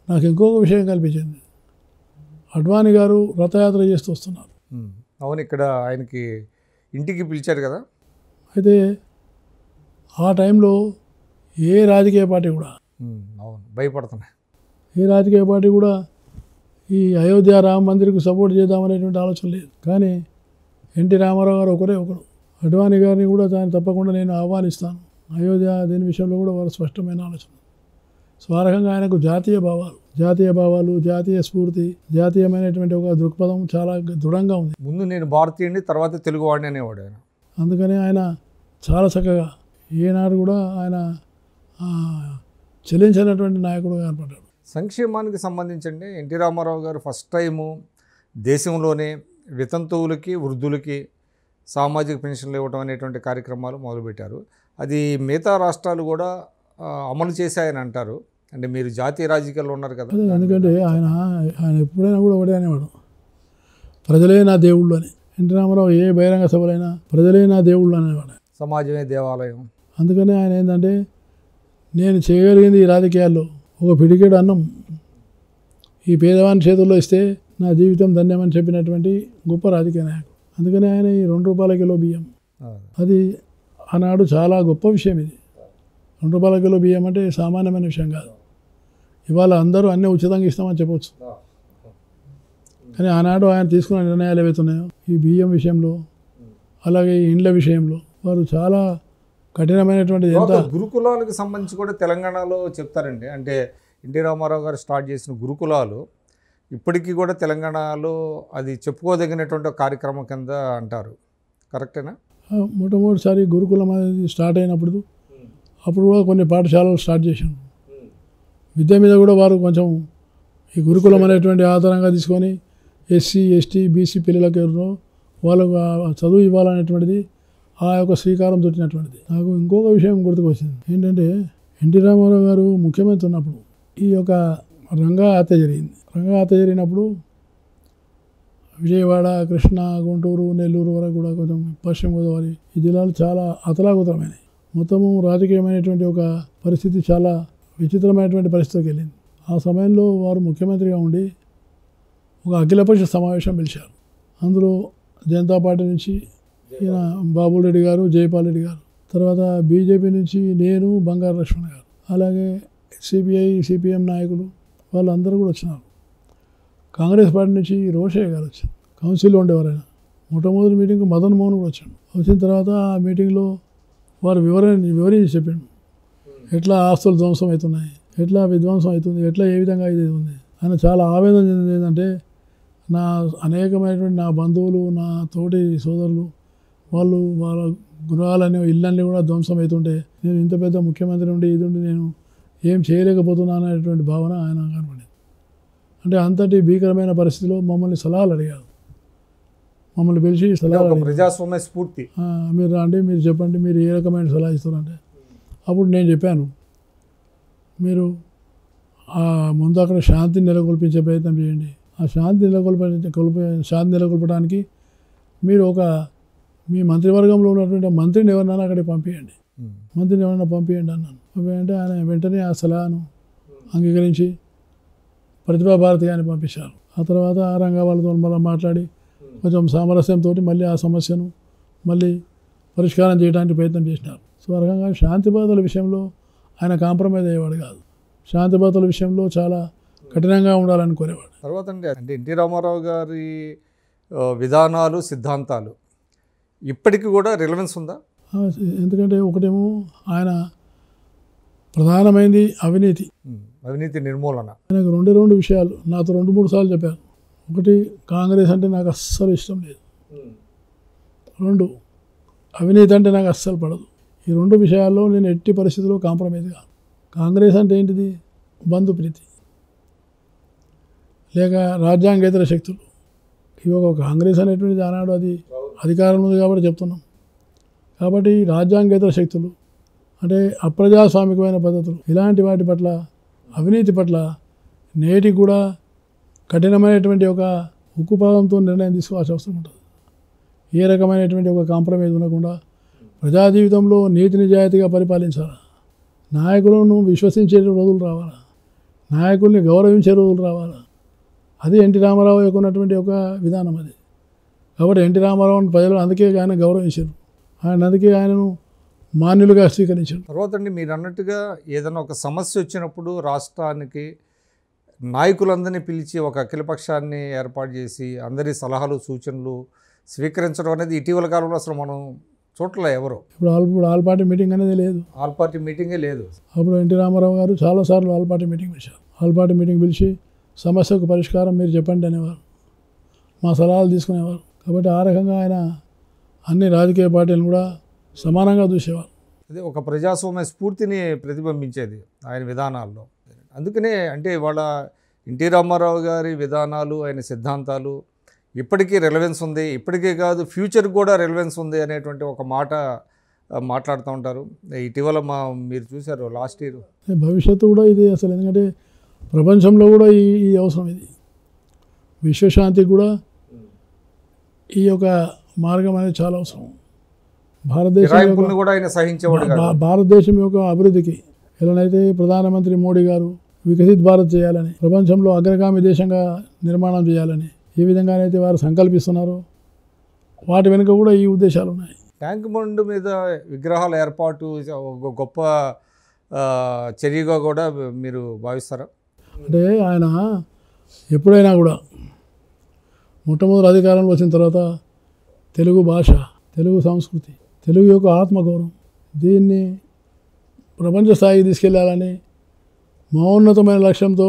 నాకు ఇంకొక విషయం కల్పించింది. అడ్వాణి గారు రథయాత్ర చేస్తూ వస్తున్నారు. అవును, ఇక్కడ ఆయనకి ఇంటికి పిలిచారు కదా. అయితే ఆ టైంలో ఏ రాజకీయ పార్టీ కూడా అవును భయపడుతున్నాయి. ఏ రాజకీయ పార్టీ కూడా ఈ అయోధ్య రామ మందిర్కు సపోర్ట్ చేద్దామనేటువంటి ఆలోచన లేదు. కానీ ఎన్టీ రామారావు గారు ఒకరు అడ్వాణి గారిని కూడా దాన్ని తప్పకుండా నేను ఆహ్వానిస్తాను, అయోధ్య దీని విషయంలో కూడా వారు స్పష్టమైన ఆలోచన. సో ఆ రకంగా ఆయనకు జాతీయ భావాలు, జాతీయ స్ఫూర్తి, జాతీయమైనటువంటి ఒక దృక్పథం చాలా దృఢంగా ఉంది. ముందు నేను భారతీయుడిని, తర్వాత తెలుగువాడిని అనేవాడు ఆయన. అందుకని ఆయన చాలా చక్కగా ఏనాడు కూడా ఆయన చెల్లించినటువంటి నాయకుడు కనపడ్డాడు. సంక్షేమానికి సంబంధించండి ఎన్టీ రామారావు గారు ఫస్ట్ టైము దేశంలోనే వితంతువులకి వృద్ధులకి సామాజిక పెన్షన్లు ఇవ్వడం అనేటువంటి కార్యక్రమాలు మొదలుపెట్టారు. అది మిగతా రాష్ట్రాలు కూడా అమలు చేశాయని అంటారు. అంటే మీరు జాతీయ రాజకీయాల్లో ఉన్నారు కదా. ఎందుకంటే ఆయన ఎప్పుడైనా కూడా ఒకటే అనేవాడు, ప్రజలే నా దేవుళ్ళు అని. ఎన్టీ రామారావు ఏ బహిరంగ సభలైనా ప్రజలే నా దేవుళ్ళు అనేవాడు. సమాజమే దేవాలయం. అందుకని ఆయన ఏంటంటే, నేను చేయగలిగింది ఈ రాజకీయాల్లో ఒక పిడికెడు అన్నం ఈ పేదవాని చేతుల్లో ఇస్తే నా జీవితం ధన్యమని చెప్పినటువంటి గొప్ప రాజకీయ నాయకుడు. అందుకని ఆయన ఈ 2 రూపాయల కిలో బియ్యం, అది ఆనాడు చాలా గొప్ప విషయం. ఇది 2 రూపాయల కిలో బియ్యం అంటే సామాన్యమైన విషయం కాదు. ఇవాళ అందరూ అన్నీ ఉచితంగా ఇస్తామని చెప్పవచ్చు. కానీ ఆనాడు ఆయన తీసుకున్న నిర్ణయాలు ఏవైతున్నాయో ఈ బియ్యం విషయంలో, అలాగే ఈ ఇండ్ల విషయంలో వారు చాలా కఠినమైనటువంటి. గురుకులాలకు సంబంధించి కూడా తెలంగాణలో చెప్తారండి. అంటే ఎన్టీ రామారావు గారు స్టార్ట్ చేసిన గురుకులాలు ఇప్పటికీ కూడా తెలంగాణలో అది చెప్పుకోదగినటువంటి కార్యక్రమం కింద అంటారు. కరెక్టేనా? మొట్టమొదటిసారి గురుకులం అనేది స్టార్ట్ అయినప్పుడు అప్పుడు కూడా కొన్ని పాఠశాలలు స్టార్ట్ చేశాను. విద్య మీద కూడా వారు కొంచెం ఈ గురుకులం అనేటువంటి ఆధారంగా తీసుకొని ఎస్సీ ఎస్టీ బీసీ పిల్లలకు ఎవరో వాళ్ళకు చదువు ఇవ్వాలనేటువంటిది ఆ యొక్క శ్రీకారం చుట్టినటువంటిది. నాకు ఇంకొక విషయం గుర్తుకు వచ్చింది ఏంటంటే, ఎన్టీ రామారావు గారు ముఖ్యమంత్రి ఉన్నప్పుడు ఈ యొక్క రంగా హత్య జరిగింది. రంగా హత్య జరిగినప్పుడు విజయవాడ, కృష్ణా, గుంటూరు, నెల్లూరు వరకు కూడా కొంచెం పశ్చిమ గోదావరి ఈ జిల్లాలు చాలా అతలాకుతలమైనవి. మొత్తము రాజకీయమైనటువంటి ఒక పరిస్థితి చాలా విచిత్రమైనటువంటి పరిస్థితికి వెళ్ళింది. ఆ సమయంలో వారు ముఖ్యమంత్రిగా ఉండి ఒక అఖిలపక్ష సమావేశం పిలిచారు. అందులో జనతా పార్టీ నుంచి ఈయన బాబుల్ రెడ్డి గారు, జైపాల్ రెడ్డి గారు, తర్వాత బీజేపీ నుంచి నేను, బంగారు లక్ష్మణ్ గారు, అలాగే సిపిఐ సిపిఎం నాయకులు వాళ్ళందరూ కూడా వచ్చినారు. కాంగ్రెస్ పార్టీ నుంచి రోషయ్య గారు వచ్చారు, కౌన్సిల్లో ఉండేవారైనా. మొట్టమొదటి మీటింగ్ మదన్ మోహన్ కూడా వచ్చాడు. వచ్చిన తర్వాత ఆ మీటింగ్లో వారు వివరించి చెప్పాడు, ఎట్లా ఆస్తులు ధ్వంసం అవుతున్నాయి, ఎట్లా విధ్వంసం అవుతుంది, ఎట్లా ఏ విధంగా ఇది ఉంది. ఆయన చాలా ఆవేదన చెందింది. ఏంటంటే నా అనేకమైనటువంటి నా బంధువులు, నా తోటి సోదరులు వాళ్ళు వాళ్ళ గృహాలని ఇళ్ళన్నీ కూడా ధ్వంసం అవుతుంటే నేను ఇంత పెద్ద ముఖ్యమంత్రి ఉండి ఇది ఉండి నేను ఏం చేయలేకపోతున్నాను అనేటువంటి భావన ఆయన కనపడింది. అంటే అంతటి భీకరమైన పరిస్థితిలో మమ్మల్ని సలహాలు అడిగారు. మమ్మల్ని పిలిచి సలహాలు, ప్రజాస్వామ్య స్ఫూర్తి, మీరు రండి, మీరు చెప్పండి, మీరు ఏ రకమైన సలహా ఇస్తారంటే అప్పుడు నేను చెప్పాను, మీరు ముందు అక్కడ శాంతిని నెలకొల్పించే ప్రయత్నం చేయండి. ఆ శాంతి నెలకొల్పడానికి మీరు మీ మంత్రివర్గంలో ఉన్నటువంటి మంత్రిని ఎవరినైనా అక్కడికి పంపించండి, మంత్రిని ఎవరైనా పంపించండి అన్నాను. అంటే ఆయన వెంటనే ఆ సలహాను అంగీకరించి ప్రతిభా భారతి గారిని పంపించారు. ఆ తర్వాత ఆ రంగా వాళ్ళతో మళ్ళీ మాట్లాడి కొంచెం సామరస్యంతో మళ్ళీ ఆ సమస్యను మళ్ళీ పరిష్కారం చేయడానికి ప్రయత్నం చేసినారు. సో ఆ రకంగా శాంతి భద్రతల విషయంలో ఆయన కాంప్రమైజ్ అయ్యేవాడు కాదు. శాంతి భద్రతల విషయంలో చాలా కఠినంగా ఉండాలని కోరేవాడు. తర్వాత అంటే ఎన్టీ రామారావు గారి విధానాలు, సిద్ధాంతాలు ఇప్పటికీ కూడా రిలవెన్స్ ఉందా? ఎందుకంటే ఒకటేమో ఆయన ప్రధానమైనది అవినీతి నిర్మూలన. ఆయనకు రెండు విషయాలు నాతో 2-3 సార్లు చెప్పారు. ఒకటి, కాంగ్రెస్ అంటే నాకు అస్సలు ఇష్టం లేదు. 2, అవినీతి అంటే నాకు అస్సలు పడదు. ఈ 2 విషయాల్లో నేను ఎట్టి పరిస్థితుల్లో కాంప్రమైజ్ కాదు. కాంగ్రెస్ అంటే ఏంటిది? బంధుప్రీతి లేక రాజ్యాంగేతర శక్తులు. ఇవి కాంగ్రెస్ అనేటువంటిది ఆనాడు అది అధికారం ఉంది కాబట్టి చెప్తున్నాం. కాబట్టి రాజ్యాంగేతర శక్తులు అంటే అప్రజాస్వామికమైన పద్ధతులు, ఇలాంటి వాటి పట్ల, అవినీతి పట్ల నేటికి కూడా కఠినమైనటువంటి ఒక ఉక్కుపాదంతో నిర్ణయం తీసుకోవాల్సిన అవసరం ఉంటుంది. ఏ రకమైనటువంటి ఒక కాంప్రమైజ్ ఉండకుండా ప్రజా జీవితంలో నీతి నిజాయితీగా పరిపాలించాలా, నాయకులను విశ్వసించే రోజులు రావాలా, నాయకుల్ని గౌరవించే రోజులు రావాలా. అది ఎన్టీ రామారావు యొక్క ఉన్నటువంటి ఒక విధానం అది. కాబట్టి ఎన్టీ రామారావుని ప్రజలు అందుకే ఆయన గౌరవించారు, అందుకే ఆయనను మాన్యులుగా స్వీకరించారు. తర్వాత మీరు అన్నట్టుగా ఏదైనా ఒక సమస్య వచ్చినప్పుడు రాష్ట్రానికి నాయకులందరినీ పిలిచి ఒక అఖిలపక్షాన్ని ఏర్పాటు చేసి అందరి సలహాలు సూచనలు స్వీకరించడం అనేది ఇటీవల కాలంలో అసలు మనం చూడలే ఎవరు. ఇప్పుడు ఆల్ పార్టీ మీటింగ్ అనేది లేదు, ఆల్ పార్టీ మీటింగే లేదు. అప్పుడు ఎన్టీ రామారావు గారు చాలాసార్లు ఆల్ పార్టీ మీటింగ్ పిలిచారు. ఆల్ పార్టీ మీటింగ్ పిలిచి సమస్యకు పరిష్కారం మీరు చెప్పండి అనేవారు, మా సలహాలు తీసుకునేవారు. కాబట్టి ఆ రకంగా ఆయన అన్ని రాజకీయ పార్టీలను కూడా సమానంగా చూసేవారు. అదే ఒక ప్రజాస్వామ్య స్ఫూర్తిని ప్రతిబింబించేది ఆయన విధానాల్లో. అందుకనే అంటే వాళ్ళ ఎన్టీ రామారావు గారి విధానాలు, ఆయన సిద్ధాంతాలు ఇప్పటికీ రెలవెన్స్ ఉంది, ఇప్పటికే కాదు ఫ్యూచర్కి కూడా రెలవెన్స్ ఉంది అనేటువంటి ఒక మాట మాట్లాడుతూ ఉంటారు. ఇటీవల మీరు చూశారు లాస్ట్ ఇయర్ భవిష్యత్తు కూడా ఇది అసలు, ఎందుకంటే ప్రపంచంలో కూడా ఈ అవసరం, ఇది విశ్వశాంతికి కూడా ఈ యొక్క మార్గం అనేది చాలా అవసరం. భారతదేశం కూడా ఆయన సహించేవాడు కాదు. భారతదేశం యొక్క అభివృద్ధికి ఎలానైతే ప్రధానమంత్రి మోడీ గారు వికసిత్ భారత్ చేయాలని, ప్రపంచంలో అగ్రగామి దేశంగా నిర్మాణం చేయాలని ఏ విధంగానైతే వారు సంకల్పిస్తున్నారో వాటి వెనుక కూడా ఈ ఉద్దేశాలు ఉన్నాయి. ట్యాంక్ బండ్ మీద విగ్రహాల ఏర్పాటు ఒక గొప్ప చర్యగా కూడా మీరు భావిస్తారా? అంటే ఆయన ఎప్పుడైనా కూడా మొట్టమొదటి అధికారంలో వచ్చిన తర్వాత తెలుగు భాష, తెలుగు సంస్కృతి, తెలుగు యొక్క ఆత్మగౌరవం, దీన్ని ప్రపంచ స్థాయికి తీసుకెళ్లాలని మహోన్నతమైన లక్ష్యంతో,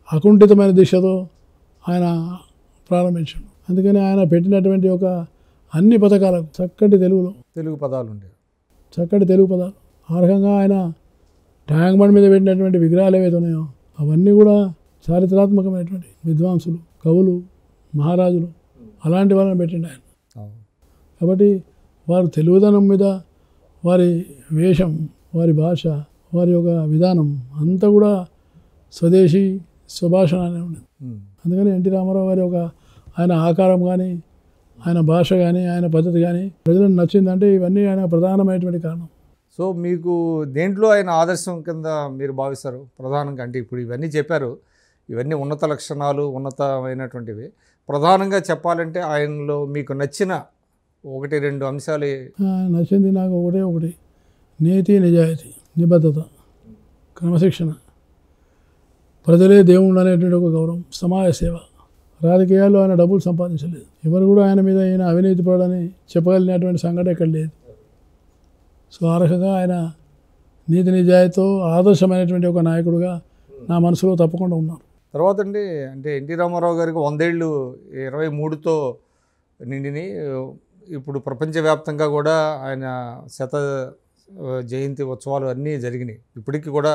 అకుంఠితమైన దీక్షతో ఆయన ప్రారంభించాడు. అందుకని ఆయన పెట్టినటువంటి ఒక అన్ని పథకాలకు చక్కటి తెలుగు పదాలు ఉండేవి, చక్కటి తెలుగు పదాలు. ఆ రకంగా ఆయన ట్యాంక్ బండ్ మీద పెట్టినటువంటి విగ్రహాలు ఏవైతే ఉన్నాయో అవన్నీ కూడా చారిత్రాత్మకమైనటువంటి విద్వాంసులు, కవులు, మహారాజులు అలాంటి వాళ్ళని పెట్టిండు ఆయన. కాబట్టి వారు తెలుగుదనం మీద వారి వేషం, వారి భాష, వారి యొక్క విధానం అంతా కూడా స్వదేశీ స్వభాషణ అనే ఉండేది. అందుకని ఎన్టీ రామారావు గారి ఆయన ఆకారం కానీ, ఆయన భాష కానీ, ఆయన పద్ధతి కానీ ప్రజలకు నచ్చిందంటే ఇవన్నీ ఆయన ప్రధానమైనటువంటి కారణం. సో మీకు దేంట్లో ఆయన ఆదర్శం కింద మీరు భావిస్తారు ప్రధానంగా? అంటే ఇప్పుడు ఇవన్నీ చెప్పారు, ఇవన్నీ ఉన్నత లక్షణాలు, ఉన్నతమైనటువంటివి. ప్రధానంగా చెప్పాలంటే ఆయనలో మీకు నచ్చిన 1-2 అంశాలు? నచ్చింది నాకు ఒకటి, నీతి, నిజాయితీ, నిబద్ధత, క్రమశిక్షణ, ప్రజలే దేవుళ్ళు అనేటువంటి ఒక గౌరవం, సమాజ సేవ. రాజకీయాల్లో ఆయన డబ్బులు సంపాదించలేదు, ఎవరు కూడా ఆయన మీద ఈయన అవినీతి పడని చెప్పగలిగినటువంటి సంఘటన ఎక్కడ లేదు. సో ఆ రకంగా ఆయన నీతి నిజాయితీతో ఆదర్శమైనటువంటి ఒక నాయకుడుగా నా మనసులో తప్పకుండా ఉన్నారు. తర్వాత అంటే ఎన్టీ రామారావు గారికి 100 ఏళ్ళు 23తో నిండిని. ఇప్పుడు ప్రపంచవ్యాప్తంగా కూడా ఆయన శత జయంతి ఉత్సవాలు అన్నీ జరిగినాయి, ఇప్పటికీ కూడా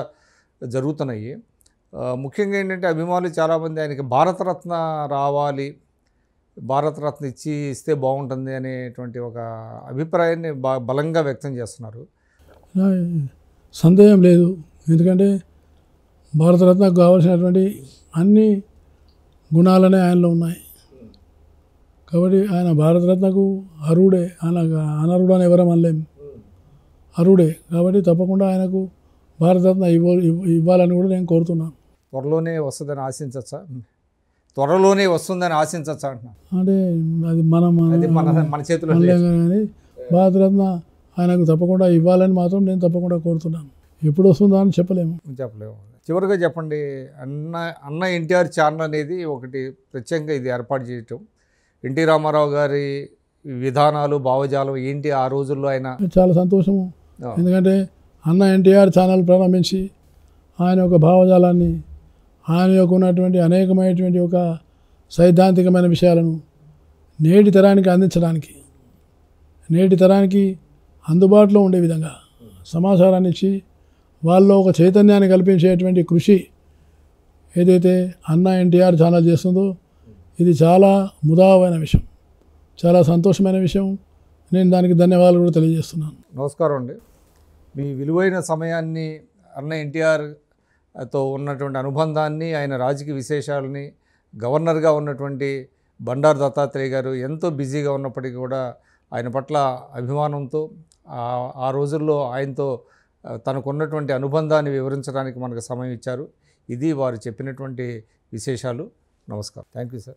జరుగుతున్నాయి. ముఖ్యంగా ఏంటంటే అభిమానులు చాలామంది ఆయనకి భారతరత్న రావాలి, భారతరత్న ఇస్తే బాగుంటుంది అనేటువంటి ఒక అభిప్రాయాన్ని బలంగా వ్యక్తం చేస్తున్నారు. సందేహం లేదు, ఎందుకంటే భారతరత్నకు కావాల్సినటువంటి అన్ని గుణాలనే ఆయనలో ఉన్నాయి. కాబట్టి ఆయన భారతరత్నకు అర్హుడే, అనర్హుడు అని ఎవరం అనలేం, అర్హుడే. కాబట్టి తప్పకుండా ఆయనకు భారతరత్న ఇవ్వాలని కూడా నేను కోరుతున్నాను. త్వరలోనే వస్తుందని ఆశించచ్చా? అంటున్నా. అంటే అది మన చేతిలో కానీ భారతరత్న ఆయనకు తప్పకుండా ఇవ్వాలని మాత్రం నేను తప్పకుండా కోరుతున్నాను. ఎప్పుడు వస్తుందా అని చెప్పలేము. చివరిగా చెప్పండి, అన్న ఎన్టీఆర్ ఛానల్ అనేది ఒకటి ప్రత్యేకంగా ఇది ఏర్పాటు చేయటం, ఎన్టీ రామారావు గారి విధానాలు, భావజాలం ఏంటి ఆ రోజుల్లో ఆయన? చాలా సంతోషము, ఎందుకంటే అన్న ఎన్టీఆర్ ఛానల్ ప్రారంభించి ఆయన యొక్క భావజాలాన్ని, ఆయన యొక్క ఉన్నటువంటి అనేకమైనటువంటి ఒక సైద్ధాంతికమైన విషయాలను నేటి తరానికి అందించడానికి, నేటి తరానికి అందుబాటులో ఉండే విధంగా సమాచారాన్ని ఇచ్చి వాళ్ళలో ఒక చైతన్యాన్ని కల్పించేటువంటి కృషి ఏదైతే అన్న ఎన్టీఆర్ ఛానల్ చేస్తుందో ఇది చాలా ముదావైన విషయం, చాలా సంతోషమైన విషయం. నేను దానికి ధన్యవాదాలు కూడా తెలియజేస్తున్నాను. నమస్కారం అండి. మీ విలువైన సమయాన్ని, అన్న ఎన్టీఆర్తో ఉన్నటువంటి అనుబంధాన్ని, ఆయన రాజకీయ విశేషాలని, గవర్నర్గా ఉన్నటువంటి బండారు దత్తాత్రేయ గారు ఎంతో బిజీగా ఉన్నప్పటికీ కూడా ఆయన పట్ల అభిమానంతో ఆ రోజుల్లో ఆయనతో తనకున్నటువంటి అనుబంధాన్ని వివరించడానికి మనకు సమయం ఇచ్చారు. ఇది వారు చెప్పినటువంటి విశేషాలు. నమస్కారం. Thank you sir.